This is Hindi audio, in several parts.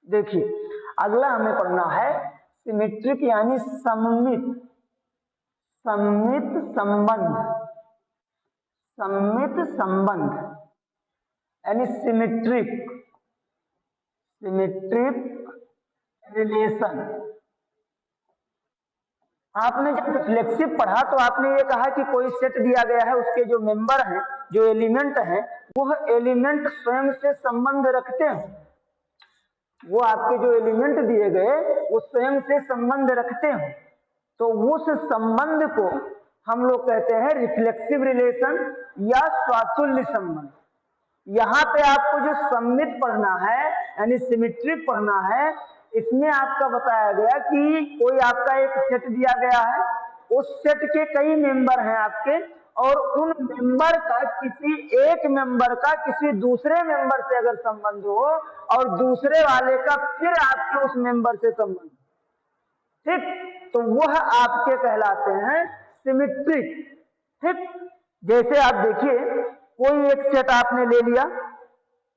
देखिए अगला हमें पढ़ना है सिमेट्रिक यानी सममित सममित संबंध, सममित संबंध यानी सिमेट्रिक सिमेट्रिक रिलेशन। आपने जब रिफ्लेक्सिव पढ़ा तो आपने ये कहा कि कोई सेट दिया गया है, उसके जो मेंबर हैं, जो एलिमेंट हैं, वह एलिमेंट स्वयं से संबंध रखते हैं। वो आपके जो एलिमेंट दिए गए वो स्वयं से संबंध रखते हैं, तो उस संबंध को हम लोग कहते हैं रिफ्लेक्सिव रिलेशन या स्वातुल्य संबंध। यहाँ पे आपको जो सममित पढ़ना है यानी सिमेट्रिक पढ़ना है, इसमें आपका बताया गया कि कोई आपका एक सेट दिया गया है, उस सेट के कई मेंबर हैं आपके, और उन मेंबर का किसी एक मेंबर का किसी दूसरे मेंबर से अगर संबंध हो और दूसरे वाले का फिर आपके उस मेंबर से संबंध, ठीक, तो वह आपके कहलाते हैं सिमेट्रिक। ठीक, जैसे आप देखिए कोई एक सेट आपने ले लिया,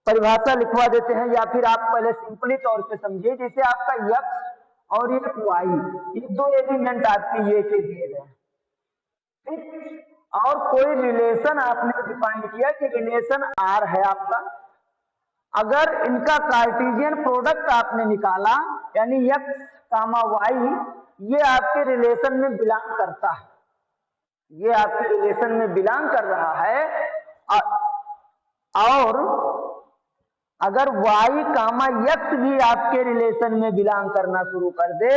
परिभाषा लिखवा देते हैं या फिर आप पहले सिंपली तौर पे समझिए, जैसे आपका x और एक y, ये दो एलिमेंट आपके ये के दिए गए हैं, ठीक, और कोई रिलेशन आपने डिफाइन किया कि रिलेशन R है आपका। अगर इनका कार्टेशियन प्रोडक्ट आपने निकाला यानी x, y, ये आपके रिलेशन में बिलोंग करता है, ये आपके रिलेशन में बिलोंग कर रहा है, और अगर y, x भी आपके रिलेशन में बिलोंग करना शुरू कर दे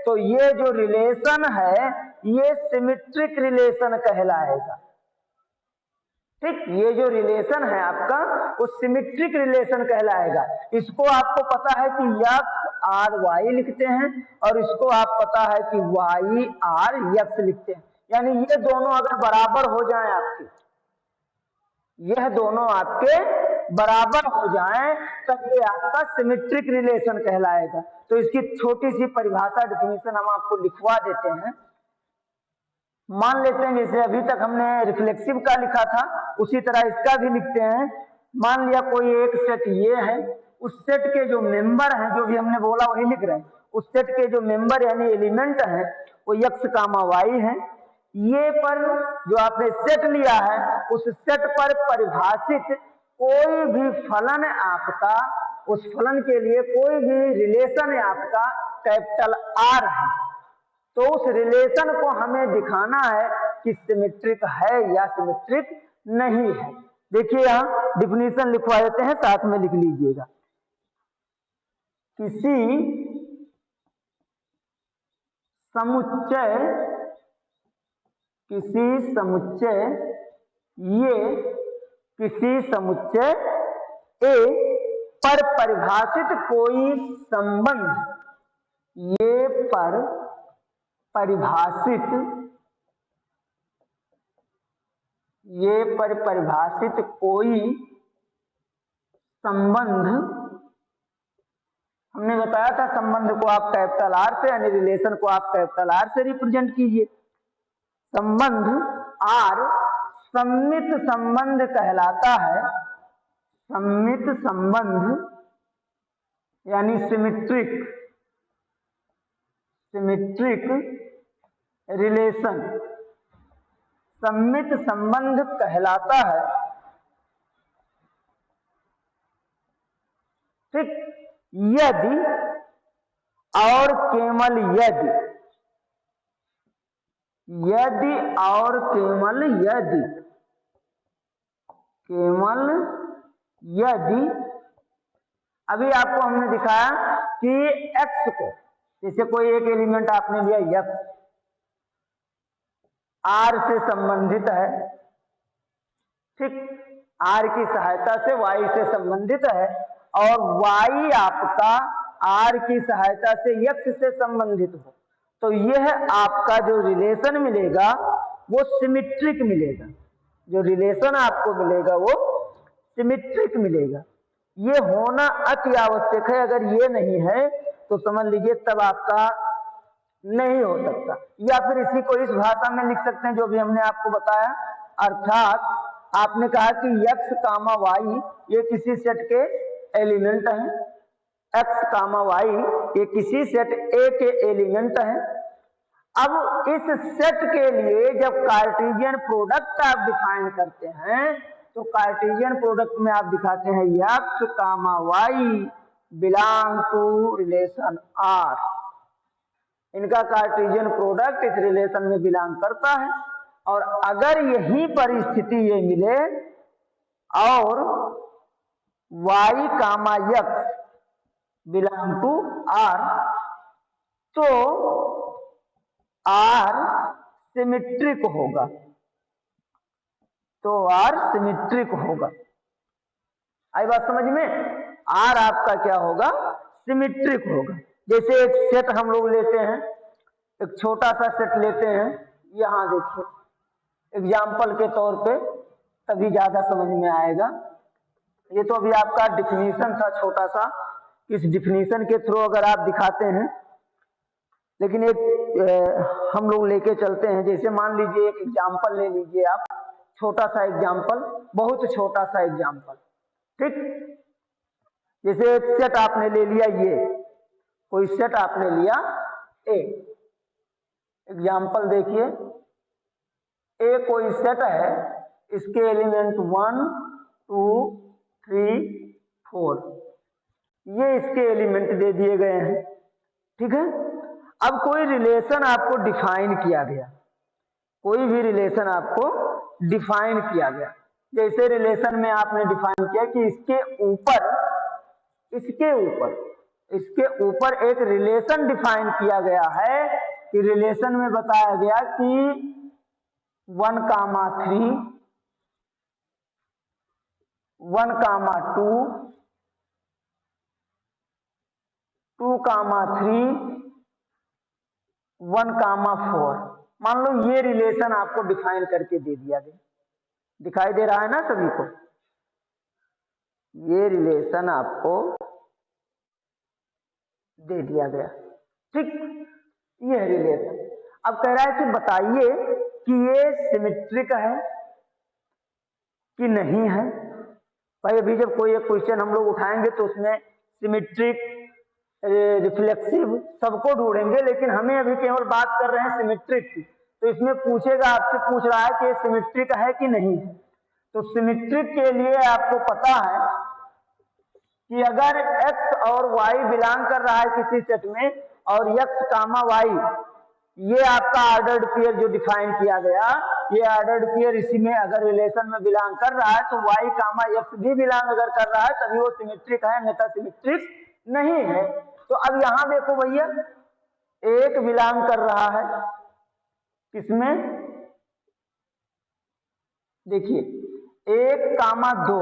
तो ये जो रिलेशन है ये सिमेट्रिक रिलेशन कहलाएगा। ठीक, ये जो रिलेशन है आपका वो सिमेट्रिक रिलेशन कहलाएगा। इसको आपको पता है कि x r y लिखते हैं और इसको आप पता है कि y r x लिखते हैं, यानी ये दोनों अगर बराबर हो जाएं आपके, यह दोनों आपके बराबर हो जाएं तब ये आपका सिमेट्रिक रिलेशन कहलाएगा। तो इसकी छोटी सी परिभाषा डेफिनेशन हम आपको लिखवा देते हैं। मान लेते हैं जैसे अभी तक हमने रिफ्लेक्सिव का लिखा था उसी तरह इसका भी लिखते हैं। मान लिया कोई एक सेट ये है, उस सेट के जो मेंबर हैं, जो भी हमने बोला वही लिख रहे हैं, उस सेट के जो मेंबर यानी एलिमेंट हैं वो x, y है। ये पर जो आपने सेट लिया है उस सेट पर परिभाषित कोई भी फलन आपका, उस फलन के लिए कोई भी रिलेशन आपका कैपिटल R है, तो उस रिलेशन को हमें दिखाना है कि सिमेट्रिक है या सिमेट्रिक नहीं है। देखिए यहां डिफिनीशन लिखवा देते हैं, साथ में लिख लीजिएगा। किसी समुच्चय, किसी समुच्चय, ये किसी समुच्चय A पर परिभाषित कोई संबंध, ये पर परिभाषित, ये पर परिभाषित कोई संबंध, हमने बताया था संबंध को आप कैपिटल R से यानी रिलेशन को आप कैपिटल R से रिप्रेजेंट कीजिए। संबंध R सममित संबंध कहलाता है, सममित संबंध यानी सिमेट्रिक, सिमेट्रिक रिलेशन, सममित संबंध कहलाता है। ठीक, यदि और केवल यदि, यदि और केवल यदि, केवल यदि, अभी आपको हमने दिखाया कि x को, जैसे कोई एक एलिमेंट आपने लिया x, R से संबंधित है, ठीक, R की सहायता से y से संबंधित है, और y आपका R की सहायता से x से संबंधित हो, तो यह आपका जो रिलेशन मिलेगा वो सिमेट्रिक मिलेगा। जो रिलेशन आपको मिलेगा वो सिमेट्रिक मिलेगा। ये होना अति आवश्यक है, अगर ये नहीं है तो समझ लीजिए तब आपका नहीं हो सकता। या फिर इसी को इस भाषा में लिख सकते हैं जो भी हमने आपको बताया, अर्थात आपने कहा कि x, y ये किसी सेट के एलिमेंट हैं, एक्स कामा वाई ये किसी सेट ए के एलिमेंट हैं। अब इस सेट के लिए जब कार्टेशियन प्रोडक्ट आप डिफाइन करते हैं तो कार्टेशियन प्रोडक्ट में आप दिखाते हैं x comma y belong to relation R. इनका कार्टेशियन प्रोडक्ट इस रिलेशन में बिलोंग करता है। और अगर यही परिस्थिति ये मिले और y comma x belong to r तो r सिमेट्रिक होगा, तो r सिमेट्रिक होगा। आई बात समझ में? r आपका क्या होगा? सिमेट्रिक होगा। जैसे एक सेट हम लोग लेते हैं, एक छोटा सा सेट लेते हैं, यहां देखिए एग्जाम्पल के तौर पे, तभी ज्यादा समझ में आएगा। ये तो अभी आपका डिफिनीशन था छोटा सा, इस डिफिनीशन के थ्रू अगर आप दिखाते हैं, लेकिन एक हम लोग लेके चलते हैं। जैसे मान लीजिए एक एग्जाम्पल ले लीजिए आप, छोटा सा एग्जाम्पल, बहुत छोटा सा एग्जाम्पल, ठीक। जैसे एक सेट आपने ले लिया, ये कोई सेट आपने लिया ए, एग्जाम्पल देखिए ए कोई सेट है, इसके एलिमेंट 1 2 3 4 ये इसके एलिमेंट दे दिए गए हैं, ठीक है। अब कोई रिलेशन आपको डिफाइन किया गया, कोई भी रिलेशन आपको डिफाइन किया गया। जैसे रिलेशन में आपने डिफाइन किया कि इसके ऊपर एक रिलेशन डिफाइन किया गया है कि रिलेशन में बताया गया कि 1 कामा 3 1 कामा 2 2 कामा 3 1 कामा 4। मान लो ये रिलेशन आपको डिफाइन करके दे दिया गया, दिखाई दे रहा है ना सभी को? ये रिलेशन आपको दे दिया गया, ठीक। ये है रिलेशन। अब कह रहा है कि बताइए कि ये सिमेट्रिक है कि नहीं है। भाई अभी जब कोई एक क्वेश्चन हम लोग उठाएंगे तो उसमें सिमेट्रिक, रिफ्लेक्सिव सबको ढूंढेंगे, लेकिन हमें अभी केवल बात कर रहे हैं सिमेट्रिक की। तो इसमें पूछेगा, आपसे पूछ रहा है कि ये सिमेट्रिक है कि नहीं है। तो सिमेट्रिक के लिए आपको पता है कि अगर x और y बिलोंग कर रहा है किसी सेट में और x कामा y ये आपका ऑर्डर्ड पेयर जो डिफाइन किया गया, ये ऑर्डर्ड पेयर इसी में अगर रिलेशन में बिलोंग कर रहा है तो y कामा x भी बिलोंग अगर कर रहा है तभी वो सिमेट्रिक है, अन्यथा सिमेट्रिक नहीं है। तो अब यहां देखो भैया, एक बिलोंग कर रहा है किसमें? देखिए 1 कामा 2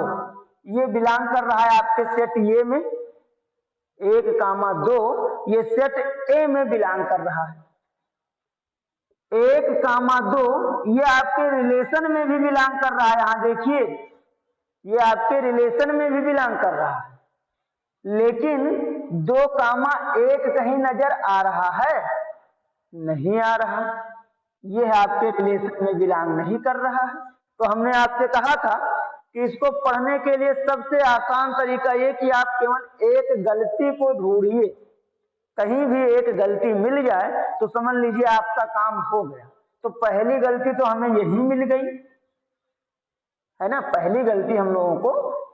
ये बिलोंग कर रहा है आपके सेट ये में, 1 कामा 2 ये सेट ए में बिलोंग कर रहा है। 1 कामा 2 ये आपके रिलेशन में भी बिलोंग कर रहा है। यहां देखिए ये आपके रिलेशन में भी बिलोंग कर रहा है, लेकिन 2 कामा 1 कहीं नजर आ रहा है? नहीं आ रहा, ये आपके रिलेशन में बिलोंग नहीं कर रहा है। तो हमने आपसे कहा था कि इसको पढ़ने के लिए सबसे आसान तरीका ये कि आप केवल एक गलती को ढूंढिए, कहीं भी एक गलती मिल जाए तो समझ लीजिए आपका काम हो गया। तो पहली गलती तो हमें यही मिल गई है ना, पहली गलती हम लोगों को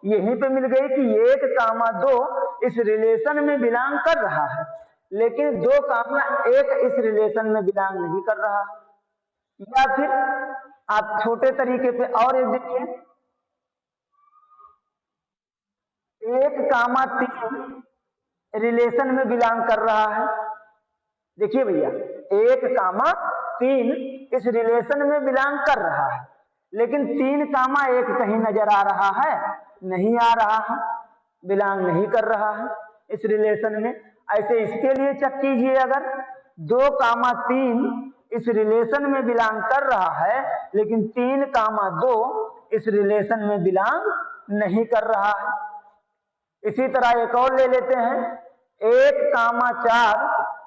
यहीं पे मिल गई कि 1 कामा 2 इस रिलेशन में बिलोंग कर रहा है, लेकिन 2 कामा 1 इस रिलेशन में बिलोंग नहीं कर रहा। या फिर आप छोटे तरीके पे और एक देखिए, 1 कामा 3 रिलेशन में बिलोंग कर रहा है। देखिए भैया 1 कामा 3 इस रिलेशन में बिलोंग कर रहा है, लेकिन 3 कामा 1 कहीं नजर आ रहा है? नहीं आ रहा है, बिलोंग नहीं कर रहा है इस रिलेशन में। ऐसे इसके लिए चेक कीजिए, अगर 2 कामा 3 इस रिलेशन में बिलोंग कर रहा है, लेकिन 3 कामा 2 इस रिलेशन में बिलोंग नहीं कर रहा है। इसी तरह एक और ले लेते हैं, 1 कामा 4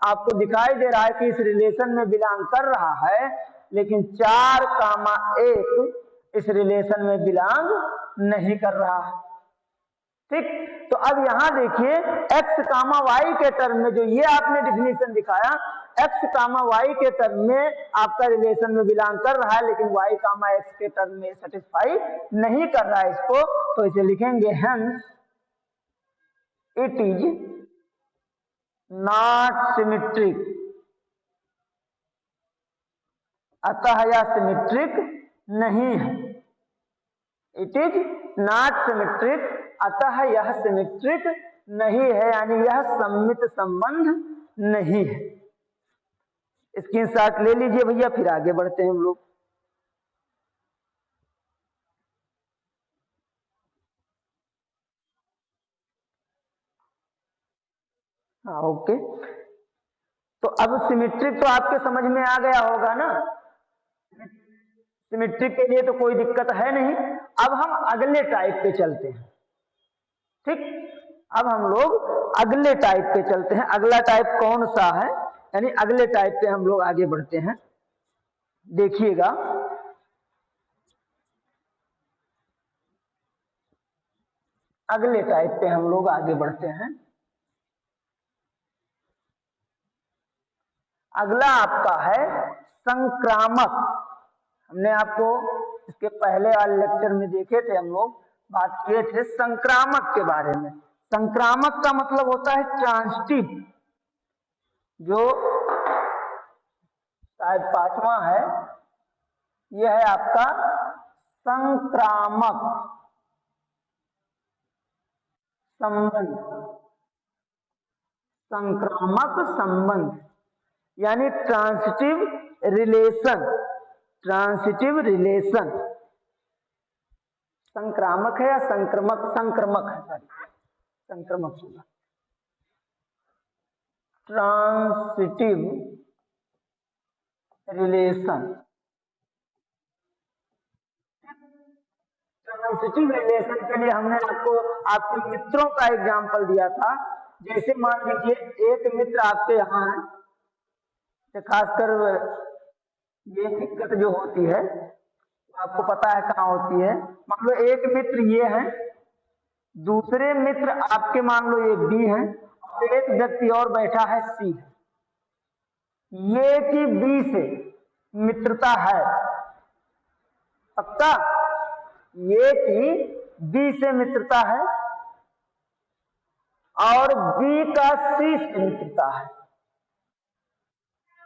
आपको दिखाई दे रहा है कि इस रिलेशन में बिलोंग कर रहा है, लेकिन 4 कामा 1 इस रिलेशन में बिलोंग नहीं कर रहा है। ठीक। तो अब यहां देखिए x कामा वाई के टर्म में जो ये आपने डिफिनीशन दिखाया, x कामा वाई के टर्म में आपका रिलेशन में बिलोंग कर रहा है, लेकिन y कामा x के टर्म में सेटिस्फाई नहीं कर रहा है इसको, तो इसे लिखेंगे hence it is not symmetric, अतः यह सिमेट्रिक नहीं है। इट इज नॉट सिमेट्रिक, अतः यह सिमेट्रिक नहीं है, यानी यह सममित संबंध नहीं है। स्क्रीनशॉट ले लीजिए भैया, फिर आगे बढ़ते हैं हम लोग। हाँ ओके, तो अब सिमेट्रिक तो आपके समझ में आ गया होगा ना, सिमेट्रिक के लिए तो कोई दिक्कत है नहीं। अब हम अगले टाइप पे चलते हैं, ठीक। अब हम लोग अगले टाइप पे चलते हैं। अगला टाइप कौन सा है, यानी अगले टाइप पे हम लोग आगे बढ़ते हैं, देखिएगा। अगले टाइप पे हम लोग आगे बढ़ते हैं। अगला आपका है संक्रामक। हमने आपको इसके पहले वाले लेक्चर में देखे थे, हम लोग बात किए थे संक्रामक के बारे में। संक्रामक का मतलब होता है ट्रांसिटिव, जो शायद 5वां है, यह है आपका संक्रामक संबंध। संक्रामक संबंध यानी ट्रांसिटिव रिलेशन, ट्रांसिटिव रिलेशन। संक्रामक है या संक्रमक, संक्रमक है, सॉरी संक्रमक होगा। ट्रांसिटिव रिलेशन, ट्रांसिटिव रिलेशन के लिए हमने आपको आपके मित्रों का एग्जांपल दिया था। जैसे मान लीजिए एक मित्र आपके यहाँ है, तो खासकर ये दिक्कत जो होती है आपको पता है कहाँ होती है। मान लो एक मित्र ये है, दूसरे मित्र आपके मान लो ये बी है, और एक व्यक्ति और बैठा है सी। ये की बी से मित्रता है, पक्का? ये की बी से मित्रता है और बी का सी से मित्रता है।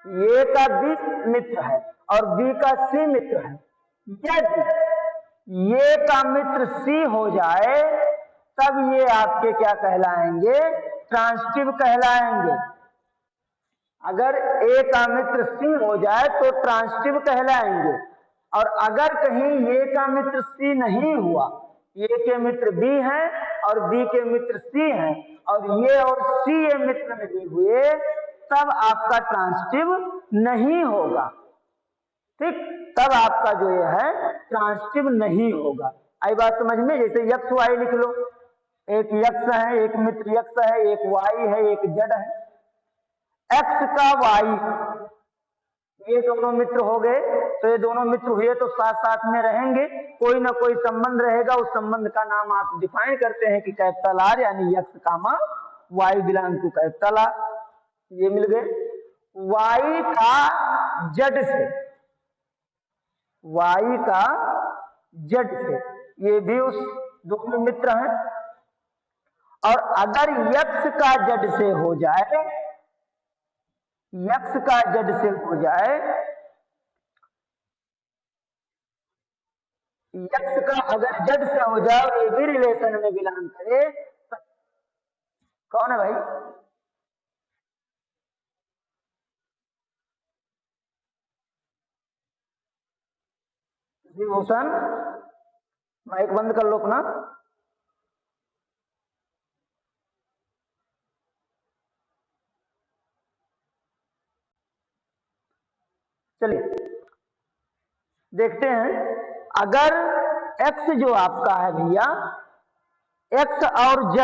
ये का बी मित्र है और बी का सी मित्र है। यदि ये का मित्र सी हो जाए तब ये आपके क्या कहलाएंगे, ट्रांसिटिव कहलाएंगे। अगर ए का मित्र सी हो जाए तो ट्रांसिटिव कहलाएंगे। और अगर कहीं ये का मित्र सी नहीं हुआ, ये के मित्र बी हैं और बी के मित्र सी हैं, और ये और सी ये मित्र नहीं हुए, तब आपका ट्रांसिटिव नहीं होगा, ठीक। तब आपका जो ये है ट्रांसिटिव नहीं होगा। आई बात समझ में? जैसे यक्स वाई लिख लो, एक यक्स है, एक मित्र यक्स है, एक वाई है, एक जेड है। एक्स का वाई, ये दोनों मित्र हो गए, तो ये दोनों मित्र हुए तो साथ साथ में रहेंगे, कोई ना कोई संबंध रहेगा। उस संबंध का नाम आप डिफाइन करते हैं कि कैपिटल आर, यानी x comma y belong to capital R. ये मिल गए। वाई का जेड से, वाई का जेड से, ये भी उस दोनों मित्र हैं। और अगर यक्स का जेड से हो जाए, यक्स का जेड से हो जाए, यक्स का अगर जेड से हो जाए और ये भी रिलेशन में बिलोंग करे, तो कौन है भाई? भूषण, माइक बंद कर लो अपना। चलिए देखते हैं, अगर x जो आपका है भैया, x और z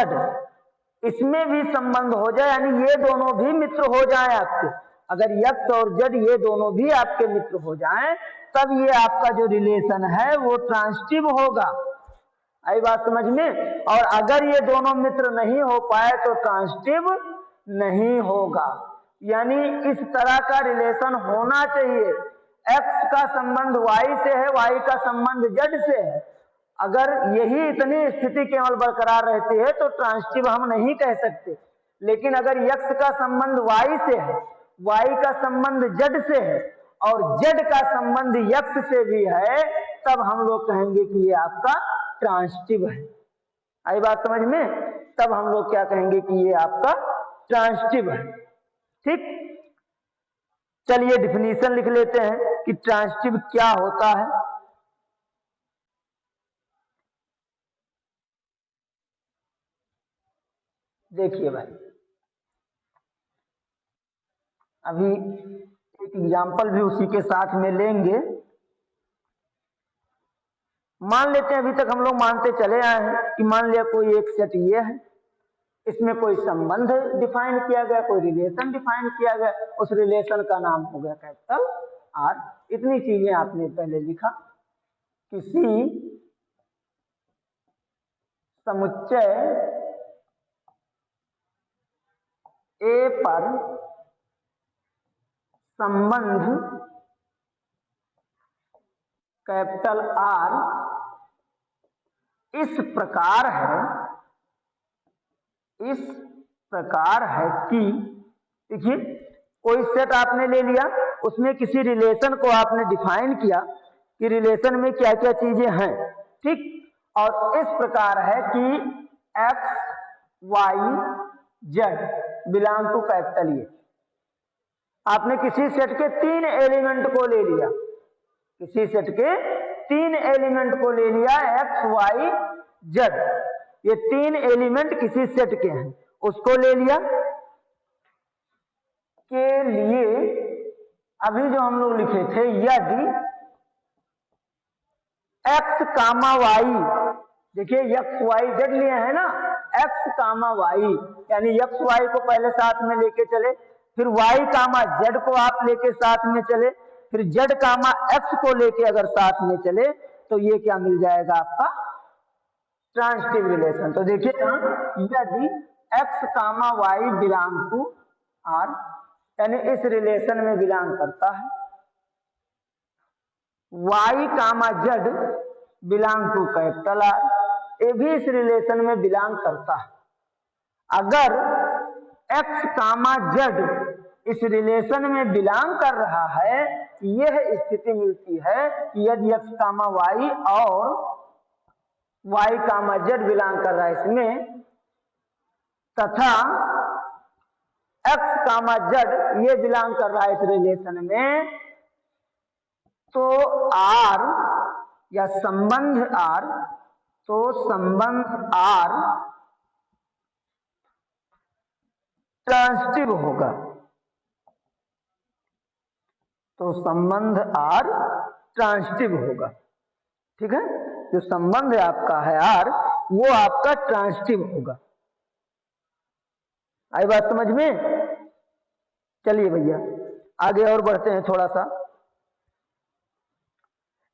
इसमें भी संबंध हो जाए, यानी ये दोनों भी मित्र हो जाए आपके, अगर x और z ये दोनों भी आपके मित्र हो जाएं, तब ये आपका जो रिलेशन है वो ट्रांसिटिव होगा। आई बात समझ में। और अगर ये दोनों मित्र नहीं हो पाए तो ट्रांसिटिव नहीं होगा। यानी इस तरह का रिलेशन होना चाहिए, एक्स का संबंध वाई से है, वाई का संबंध जेड से है। अगर यही इतनी स्थिति केवल बरकरार रहती है तो ट्रांसिटिव हम नहीं कह सकते। लेकिन अगर यक्स का संबंध वाई से है, वाई का संबंध जेड से है और जेड का संबंध यक्स से भी है, तब हम लोग कहेंगे कि ये आपका ट्रांसिटिव है। आई बात समझ में? तब हम लोग क्या कहेंगे कि ये आपका ट्रांसिटिव है। ठीक, चलिए डिफिनीशन लिख लेते हैं कि ट्रांसिटिव क्या होता है। देखिए भाई, अभी एक एग्जांपल भी उसी के साथ में लेंगे। मान लेते हैं, अभी तक हम लोग मानते चले आए हैं कि मान लिया कोई एक सेट ये है, इसमें कोई संबंध डिफाइन किया गया, कोई रिलेशन डिफाइन किया गया, उस रिलेशन का नाम हो गया कैपिटल आर। इतनी चीजें आपने पहले लिखा। किसी समुच्चय ए पर संबंध कैपिटल आर इस प्रकार है कि, देखिए कोई सेट आपने ले लिया, उसमें किसी रिलेशन को आपने डिफाइन किया कि रिलेशन में क्या क्या चीजें हैं, ठीक। और इस प्रकार है कि x y z belong to capital A. आपने किसी सेट के 3 एलिमेंट को ले लिया, किसी सेट के 3 एलिमेंट को ले लिया, एक्स वाई जेड, ये 3 एलिमेंट किसी सेट के हैं, उसको ले लिया के लिए अभी जो हम लोग लिखे थे, यदि एक्स कामा वाई, देखिए एक्स वाई जेड लिए हैं ना, एक्स कामा वाई यानी एक्स वाई को पहले साथ में लेके चले, फिर वाई कामा जेड को आप लेके साथ में चले, फिर जेड कामा एक्स को लेके अगर साथ में चले तो ये क्या मिल जाएगा आपका ट्रांसिटिव रिलेशन। तो देखिए यदि x comma y belong to R, यानी इस रिलेशन में बिलोंग करता है, y comma z belong to capital R, ये भी इस रिलेशन में बिलोंग करता है। अगर एक्स कामा जेड इस रिलेशन में बिलोंग कर रहा है, यह स्थिति मिलती है कि यदि एक्स कामा वाई और वाई कामा जेड बिलोंग कर रहा है इसमें, तथा एक्स कामा जेड ये बिलोंग कर रहा है इस रिलेशन में, तो आर या संबंध आर, तो संबंध आर ट्रांसिटिव होगा। तो संबंध आर ट्रांसिटिव होगा, ठीक है। जो संबंध आपका है आर, वो आपका ट्रांसिटिव होगा। आई बात समझ में? चलिए भैया आगे और बढ़ते हैं थोड़ा सा।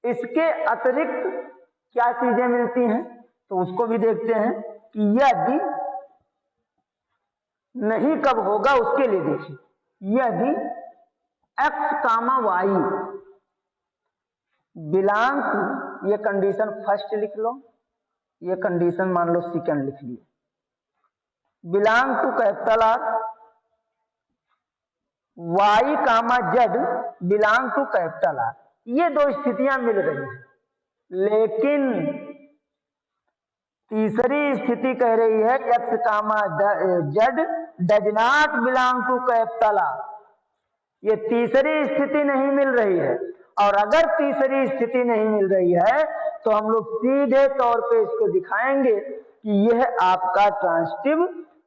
इसके अतिरिक्त क्या चीजें मिलती हैं तो उसको भी देखते हैं कि यदि नहीं कब होगा उसके लिए देखिए, यदि x comma y belong to, ये कंडीशन फर्स्ट लिख लो, ये कंडीशन मान लो सेकंड लिख लिए, belong to capital R, y comma z belong to capital R, ये दो स्थितियां मिल रही हैं। लेकिन तीसरी स्थिति कह रही है x comma z does not belong to capital R, ये तीसरी स्थिति नहीं मिल रही है। और अगर तीसरी स्थिति नहीं मिल रही है तो हम लोग सीधे तौर पे इसको दिखाएंगे कि यह आपका ट्रांसिटिव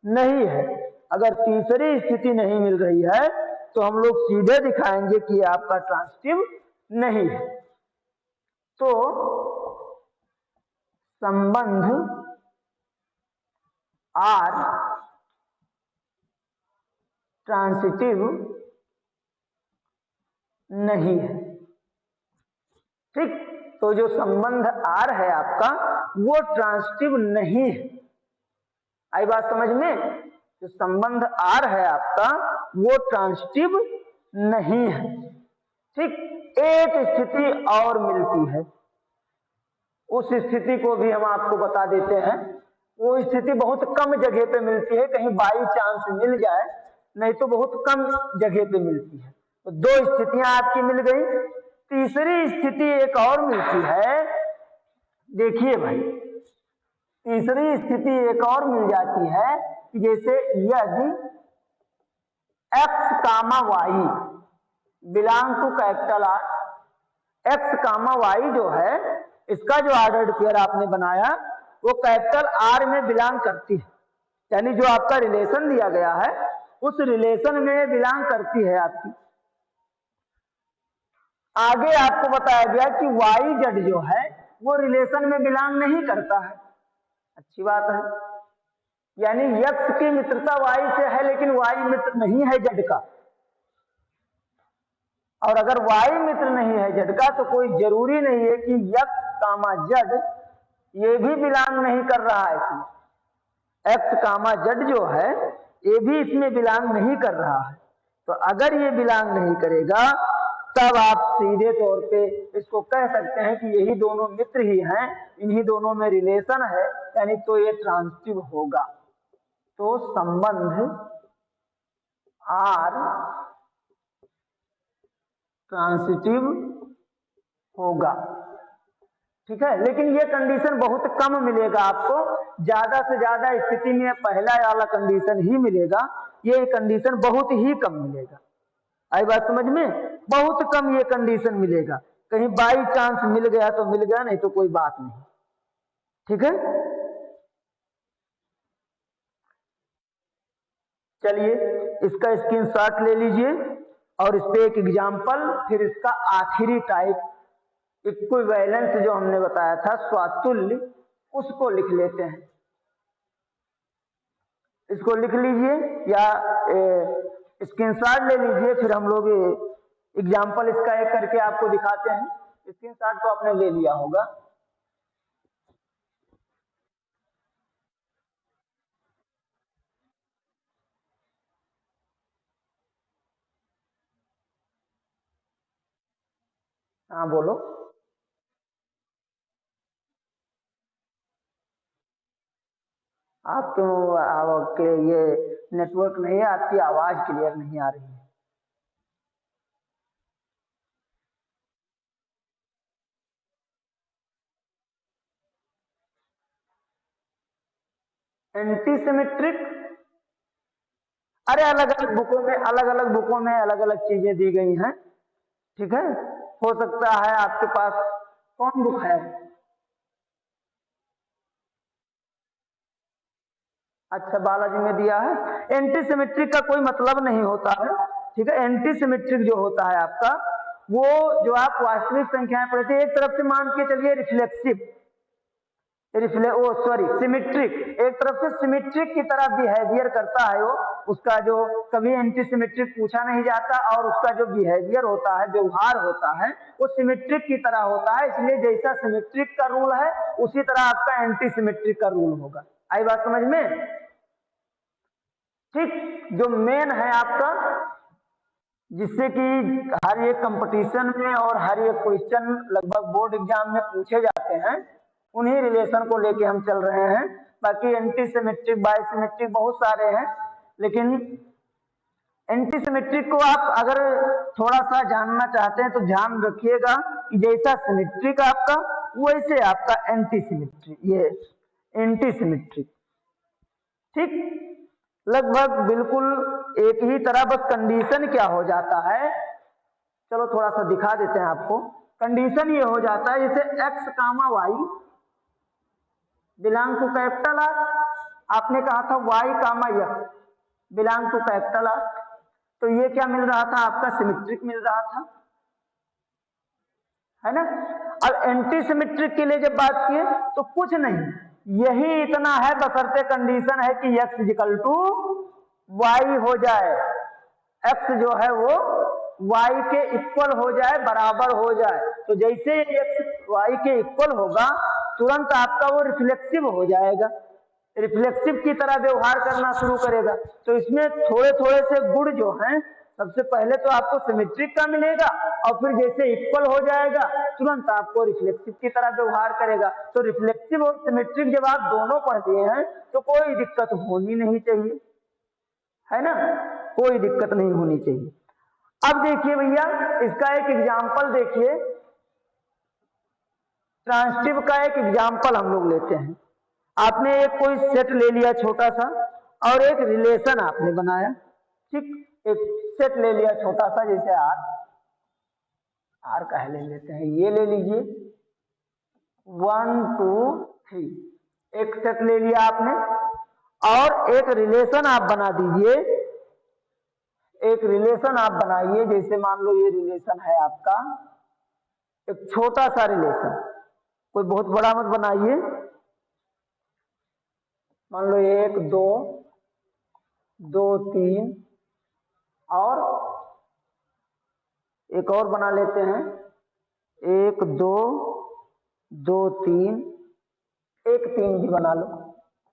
नहीं है। अगर तीसरी स्थिति नहीं मिल रही है तो हम लोग सीधे दिखाएंगे कि यह आपका ट्रांसिटिव नहीं है। तो संबंध आर ट्रांसिटिव नहीं है, ठीक। तो जो संबंध आर है आपका वो ट्रांसिटिव नहीं है। आई बात समझ में? जो संबंध आर है आपका वो ट्रांसिटिव नहीं है। ठीक, एक स्थिति और मिलती है, उस स्थिति को भी हम आपको बता देते हैं। वो स्थिति बहुत कम जगह पे मिलती है, कहीं बाई चांस मिल जाए, नहीं तो बहुत कम जगह पे मिलती है। तो दो स्थितियां आपकी मिल गई। तीसरी स्थिति एक और मिलती है। देखिए भाई, तीसरी स्थिति एक और मिल जाती है कि जैसे यदि x comma y belong to capital R, x comma y जो है इसका जो ऑर्डर्ड पेयर आपने बनाया वो कैपिटल आर में बिलोंग करती है, यानी जो आपका रिलेशन दिया गया है उस रिलेशन में बिलोंग करती है आपकी। आगे आपको बताया गया कि वाई जेड जो है वो रिलेशन में बिलोंग नहीं करता है। अच्छी बात है, यानी यक्स की मित्रता वाई से है लेकिन वाई मित्र नहीं है जेड का। और अगर वाई मित्र नहीं है जेड का तो कोई जरूरी नहीं है कि यक्स कामा जेड ये भी बिलोंग नहीं कर रहा है इसमें। एक्स कामा जेड जो है ये भी इसमें बिलोंग नहीं कर रहा है। तो अगर ये बिलोंग नहीं करेगा तब आप सीधे तौर पे इसको कह सकते हैं कि यही दोनों मित्र ही हैं, इन्हीं दोनों में रिलेशन है, यानी तो ये ट्रांसिटिव होगा। तो संबंध आर ट्रांसिटिव होगा। ठीक है, लेकिन ये कंडीशन बहुत कम मिलेगा आपको, ज्यादा से ज्यादा स्थिति में पहला वाला कंडीशन ही मिलेगा, ये कंडीशन बहुत ही कम मिलेगा। आई बात समझ में? बहुत कम ये कंडीशन मिलेगा, कहीं बाई चांस मिल गया तो मिल गया, नहीं तो कोई बात नहीं। ठीक है, चलिए इसका स्क्रीनशॉट ले लीजिए और इस पे एक एग्जांपल, फिर इसका आखिरी टाइप इक्विवेलेंस जो हमने बताया था स्वातुल्य, उसको लिख लेते हैं। इसको लिख लीजिए या स्क्रीनशॉट ले लीजिए, फिर हम लोग एग्जांपल इसका एक करके आपको दिखाते हैं। स्क्रीनशॉट तो आपने ले लिया होगा। हाँ बोलो। आपके ये नेटवर्क नहीं है, आपकी आवाज क्लियर नहीं आ रही है। एंटीसिमेट्रिक, अरे अलग अलग बुकों में अलग अलग चीजें दी गई हैं। ठीक है, हो सकता है आपके पास कौन बुक है? अच्छा, बालाजी में दिया है। एंटीसिमेट्रिक का कोई मतलब नहीं होता है। ठीक है, एंटीसिमेट्रिक जो होता है आपका, वो जो आप वास्तविक संख्याएं पढ़ते हैं, एक तरफ से मान के चलिए रिफ्लेक्सिव, सिमेट्रिक, एक तरफ से सिमेट्रिक की तरह बिहेवियर करता है वो, उसका जो कभी एंटीसिमेट्रिक पूछा नहीं जाता और उसका जो बिहेवियर होता है, व्यवहार होता है, वो सिमेट्रिक की तरह होता है। इसलिए जैसा सिमेट्रिक का रूल है उसी तरह आपका एंटीसिमेट्रिक का रूल होगा। आई बात समझ में? ठीक, जो मेन है आपका, जिससे कि हर एक कंपटीशन में और हर एक क्वेश्चन लगभग बोर्ड एग्जाम में पूछे जाते हैं, उन्हीं रिलेशन को लेके हम चल रहे हैं। बाकी एंटीसिमेट्रिक, बायसिमेट्रिक बहुत सारे हैं, लेकिन एंटीसिमेट्रिक को आप अगर थोड़ा सा जानना चाहते हैं तो ध्यान रखिएगा कि जैसा सिमेट्रिक आपका वैसे आपका एंटीसिमेट्रिक, ये एंटीसिमेट्रिक। ठीक, लगभग बिल्कुल एक ही तरह, बस कंडीशन क्या हो जाता है, चलो थोड़ा सा दिखा देते हैं आपको। कंडीशन ये हो जाता है जैसे x comma y belong to capital R, आपने कहा था y comma x belong to capital R, तो ये क्या मिल रहा था आपका? सिमेट्रिक मिल रहा था, है ना। अब एंटीसिमेट्रिक के लिए जब बात किए तो कुछ नहीं, यही इतना है, बशर्ते कंडीशन है कि x इक्वल टू वाई हो जाए, x जो है वो y के इक्वल हो जाए, बराबर हो जाए। तो जैसे x y के इक्वल होगा, तुरंत आपका वो रिफ्लेक्सिव हो जाएगा, रिफ्लेक्सिव की तरह व्यवहार करना शुरू करेगा। तो इसमें थोड़े थोड़े से गुण जो हैं, सबसे पहले तो आपको सिमेट्रिक का मिलेगा और फिर जैसे इक्वल हो जाएगा तुरंत आपको रिफ्लेक्सिव की तरह व्यवहार करेगा। तो रिफ्लेक्सिव और सिमेट्रिक जब आप दोनों पढ़ दिए हैं तो कोई दिक्कत होनी नहीं चाहिए, है ना, कोई दिक्कत नहीं होनी चाहिए। अब देखिए भैया, इसका एक एग्जाम्पल देखिए, ट्रांसिटिव का एक एग्जाम्पल हम लोग लेते हैं। आपने एक कोई सेट ले लिया छोटा सा और एक रिलेशन आपने बनाया, ठीक, एक सेट ले लिया छोटा सा, जैसे आर का ले लेते हैं, ये ले लीजिए 1 2 3, एक सेट ले लिया आपने और एक रिलेशन आप बना दीजिए, एक रिलेशन आप बनाइए। जैसे मान लो ये रिलेशन है आपका, एक छोटा सा रिलेशन, कोई बहुत बड़ा मत बनाइए, मान लो 1 2 2 3 और एक और बना लेते हैं 1 2 2 3, 1 3 भी बना लो,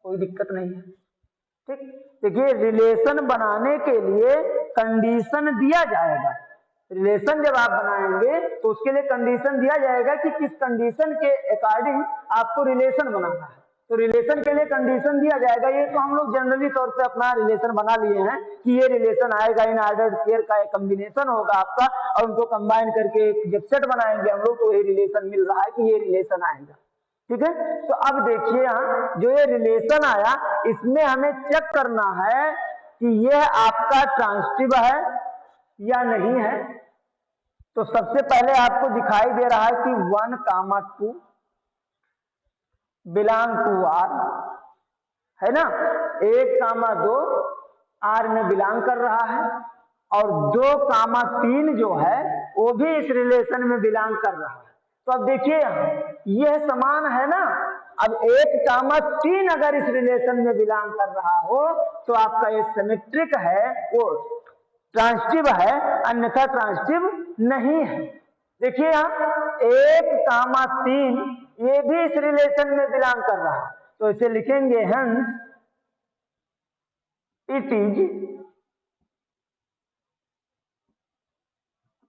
कोई दिक्कत नहीं है, ठीक। देखिए रिलेशन बनाने के लिए कंडीशन दिया जाएगा, रिलेशन जब आप बनाएंगे तो उसके लिए कंडीशन दिया जाएगा कि किस कंडीशन के अकॉर्डिंग आपको रिलेशन बनाना है। तो रिलेशन के लिए कंडीशन दिया जाएगा। ये तो हम लोग जनरली तौर पे अपना रिलेशन बना लिए हैं कि ये रिलेशन आएगा, इन ऑर्डर्ड पेयर का एक कॉम्बिनेशन होगा आपका और उनको कंबाइन करके जब सेट बनाएंगे हम लोग तो ये रिलेशन मिल रहा है कि ये रिलेशन आएगा, ठीक है। तो अब देखिए यहाँ जो ये रिलेशन आया, इसमें हमें चेक करना है कि यह आपका ट्रांसिटिव है या नहीं है। तो सबसे पहले आपको दिखाई दे रहा है कि 1 2 बिलोंग टू आर, है ना, 1 2 आर में बिलोंग कर रहा है और 2 3 जो है वो भी इस रिलेशन में बिलोंग कर रहा है। तो अब देखिए यह समान है ना, अब 1 3 अगर इस रिलेशन में बिलोंग कर रहा हो तो आपका ये सिमेट्रिक है, वो ट्रांसिटिव है, अन्यथा ट्रांसिटिव नहीं है। देखिए यहाँ 1 3 ये भी इस रिलेशन में बिलोंग कर रहा है, तो इसे लिखेंगे hence it is,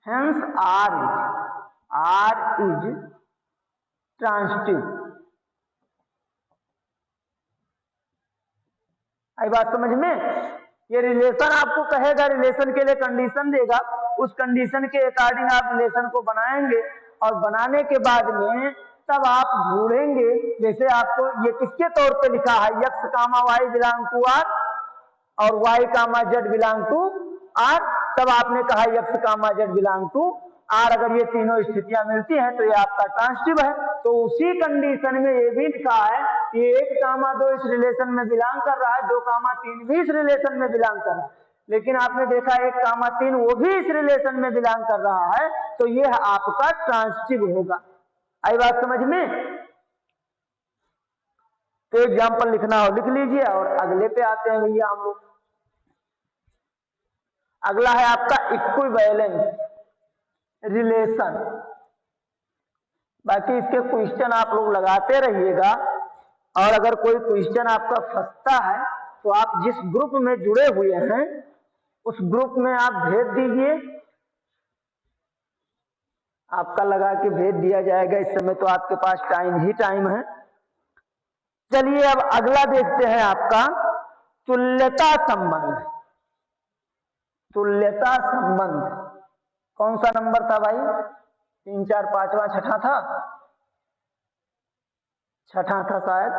hence R is transitive. आई बात समझ में? ये रिलेशन आपको कहेगा, रिलेशन के लिए कंडीशन देगा, उस कंडीशन के अकॉर्डिंग आप रिलेशन को बनाएंगे और बनाने के बाद में तब आप ढूंढेंगे। जैसे आपको ये किसके तौर पे लिखा है, x, y belong to R और y, z belong to R, तब आपने कहा x, z belong to R. अगर ये तीनों स्थितियां मिलती हैं तो ये आपका ट्रांसिटिव है। तो उसी कंडीशन में ये भी लिखा है कि 1 2 इस रिलेशन में बिलोंग कर रहा है, 2 3 भी इस रिलेशन में बिलोंग कर रहा है, लेकिन आपने देखा 1 3 वो भी इस रिलेशन में बिलोंग कर रहा है, तो यह आपका ट्रांसिटिव होगा। आई बात समझ में? तो एग्जाम्पल लिखना हो लिख लीजिए और अगले पे आते हैं भैया हम लोग। अगला है आपका इक्विवेलेंस रिलेशन। बाकी इसके क्वेश्चन आप लोग लगाते रहिएगा और अगर कोई क्वेश्चन आपका फंसता है तो आप जिस ग्रुप में जुड़े हुए हैं उस ग्रुप में आप भेज दीजिए, आपका लगा के भेज दिया जाएगा। इस समय तो आपके पास टाइम ही टाइम है। चलिए अब अगला देखते हैं आपका तुल्यता संबंध। तुल्यता संबंध कौन सा नंबर था भाई? 3 4 5वां छठा था, छठा था शायद।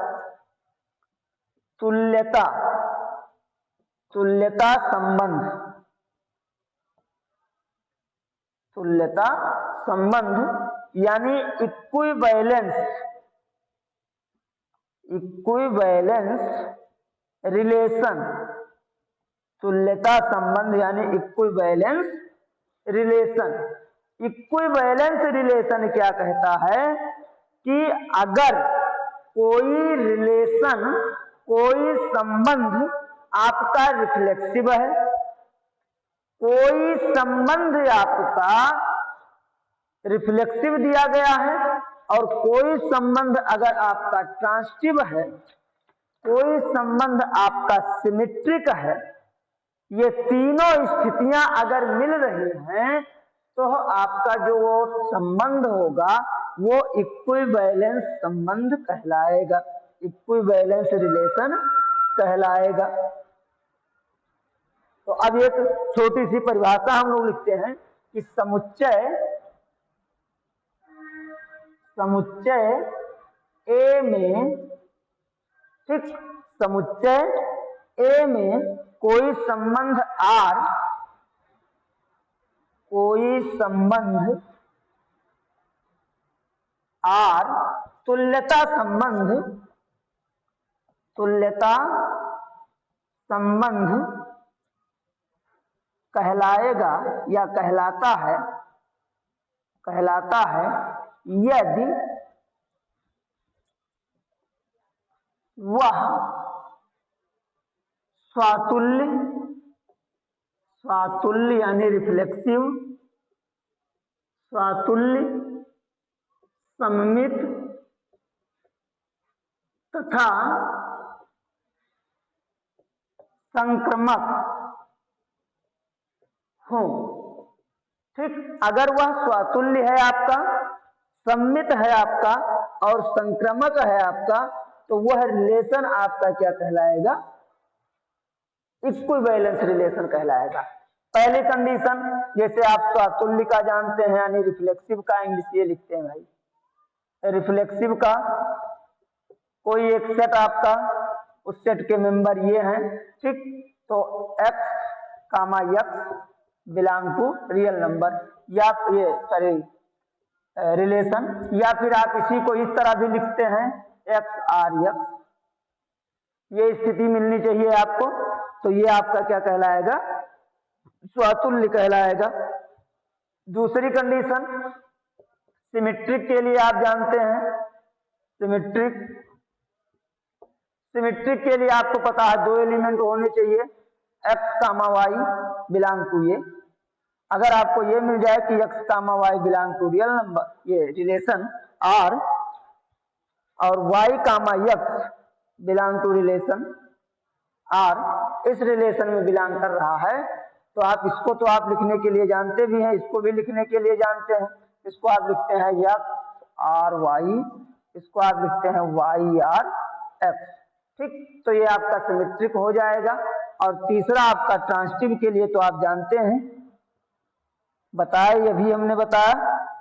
तुल्यता, तुल्यता संबंध, तुल्यता संबंध यानी इक्विवेलेंस, इक्विवेलेंस रिलेशन। तुल्यता संबंध यानी इक्विवेलेंस रिलेशन। इक्विवेलेंस रिलेशन क्या कहता है कि अगर कोई रिलेशन, कोई संबंध आपका रिफ्लेक्सिव है, कोई संबंध आपका रिफ्लेक्सिव दिया गया है और कोई संबंध अगर आपका ट्रांसिटिव है, कोई संबंध आपका सिमेट्रिक है, ये तीनों स्थितियां अगर मिल रही हैं तो आपका जो वो संबंध होगा वो इक्विवेलेंस संबंध कहलाएगा, इक्विवेलेंस रिलेशन कहलाएगा। तो अब एक छोटी सी परिभाषा हम लोग लिखते हैं कि समुच्चय ए में, ठीक, समुच्चय ए में कोई संबंध R, कोई संबंध R तुल्यता संबंध कहलाएगा या कहलाता है यदि वह स्वातुल्य यानी रिफ्लेक्सिव, स्वातुल्य, सममित तथा संक्रमक हो। ठीक, अगर वह स्वातुल्य है आपका, सममित है आपका और संक्रमक है आपका, तो वह रिलेशन आपका क्या कहलाएगा? इक्विवेलेंस रिलेशन कहलाएगा। पहली कंडीशन, जैसे आप स्वातुल्य का जानते हैं यानी रिफ्लेक्सिव का इंग्लिश ये लिखते हैं भाई, रिफ्लेक्सिव का कोई एक सेट आपका, उस सेट के मेंबर ये हैं, ठीक, तो x, x belong to real number, या ये सॉरी रिलेशन, या फिर आप इसी को इस तरह भी लिखते हैं x r x, ये स्थिति मिलनी चाहिए आपको, तो ये आपका क्या कहलाएगा? स्वातुल्य कहलाएगा। दूसरी कंडीशन, सिमेट्रिक के लिए आप जानते हैं, सिमेट्रिक के लिए आपको पता है दो एलिमेंट होने चाहिए, x, y बिलोंग टू ये। अगर आपको ये मिल जाए कि x, y belong to real number, ये रिलेशन R, और y, x belong to relation R, इस रिलेशन में बिलोंग कर रहा है, तो आप इसको तो आप लिखने के लिए जानते भी हैं, इसको भी लिखने के लिए जानते हैं। इसको आप लिखते हैं x r y, इसको आप लिखते हैं y r x, ठीक, तो ये आपका सिमेट्रिक हो जाएगा। और तीसरा आपका ट्रांसिटिव के लिए तो आप जानते हैं, बताया, ये भी हमने बताया,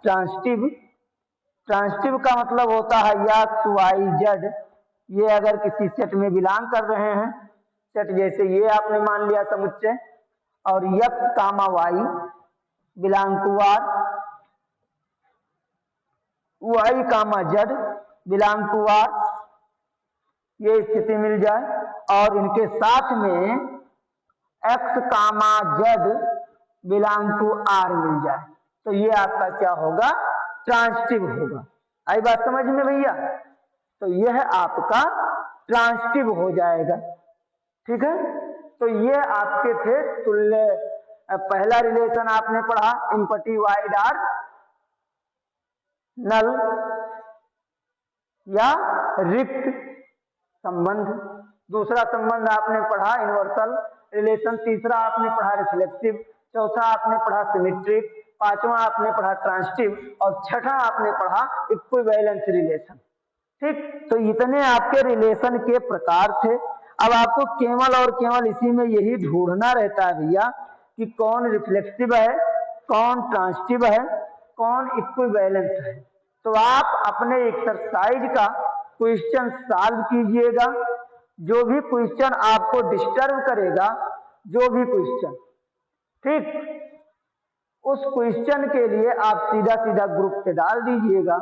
ट्रांसिटिव का मतलब होता है x y z, ये अगर किसी सेट में बिलोंग कर रहे हैं, सेट जैसे ये आपने मान लिया समुच्चय, और x, y belong to R, y, z belong to R, ये स्थिति मिल जाए, और इनके साथ में x, z belong to R मिल जाए, तो ये आपका क्या होगा? ट्रांसिटिव होगा। आई बात समझ में भैया? तो यह आपका ट्रांसिटिव हो जाएगा, ठीक है। तो ये आपके थे तुल्य, पहला रिलेशन आपने पढ़ा एम्पटी वाइड आर, नल या रिक्त संबंध। दूसरा संबंध आपने पढ़ा इनवर्सल रिलेशन, तीसरा आपने पढ़ा रिफ्लेक्सिव, चौथा आपने पढ़ा सिमेट्रिक, पांचवा आपने पढ़ा ट्रांसिटिव, और छठा आपने पढ़ा इक्विवेलेंस रिलेशन, ठीक। तो इतने आपके रिलेशन के प्रकार थे। अब आपको केवल और केवल इसी में यही ढूंढना रहता है भैया कि कौन रिफ्लेक्सिव है, कौन ट्रांसिटिव है, कौन इक्विवेलेंस है। तो आप अपने एक्सरसाइज का क्वेश्चन सॉल्व कीजिएगा, जो भी क्वेश्चन आपको डिस्टर्ब करेगा, जो भी क्वेश्चन, ठीक, उस क्वेश्चन के लिए आप सीधा सीधा ग्रुप पे डाल दीजिएगा।